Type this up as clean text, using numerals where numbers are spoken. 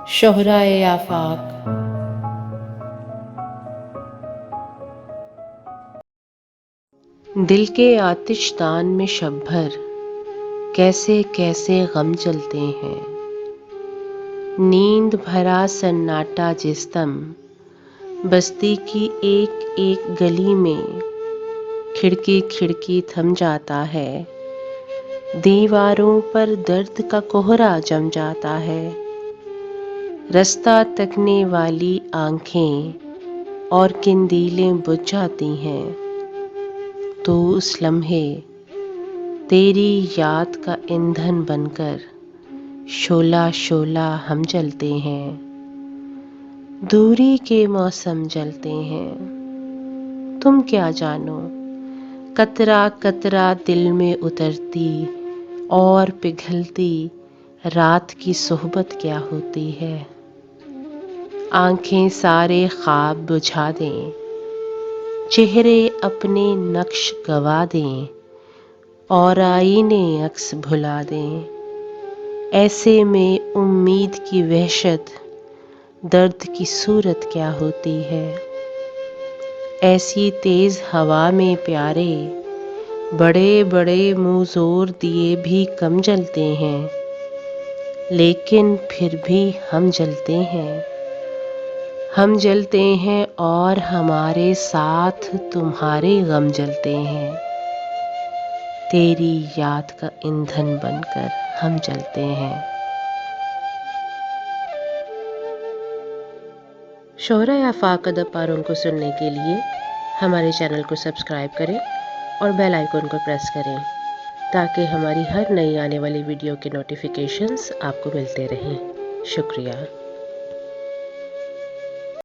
شہرائے آفاق، دل کے آتش دان میں شب بھر کیسے کیسے غم چلتے ہیں، نیند بھرا سناٹا جس دم بستی کی ایک ایک گلی میں کھڑکی کھڑکی تھم جاتا ہے، دیواروں پر درد کا کوہرا جم جاتا ہے، رستہ تکنے والی آنکھیں اور قندیلیں بجھ جاتی ہیں، تو اس لمحے تیری یاد کا ایندھن بن کر شعلہ شعلہ ہم جلتے ہیں، دوری کے موسم جلتے ہیں، تم کیا جانو قطرہ قطرہ دل میں اترتی اور پگھلتی رات کی صحبت کیا ہوتی ہے، آنکھیں سارے خواب بجھا دیں، چہرے اپنے نقش گوا دیں اور آئینے عکس بھلا دیں، ایسے میں امید کی وحشت درد کی صورت کیا ہوتی ہے، ایسی تیز ہوا میں پیارے بڑے بڑے منہ زور دیے بھی کم جلتے ہیں، لیکن پھر بھی ہم جلتے ہیں، ہم جلتے ہیں اور ہمارے ساتھ تمہارے غم جلتے ہیں، تیری یاد کا ایندھن بن کر ہم جلتے ہیں۔ شہرائے آفاق ادب پاروں کو سننے کے لیے ہمارے چینل کو سبسکرائب کریں اور بیل آئیکن کو پریس کریں تاکہ ہماری ہر نئی آنے والی ویڈیو کے نوٹیفیکیشنز آپ کو ملتے رہیں۔ شکریہ۔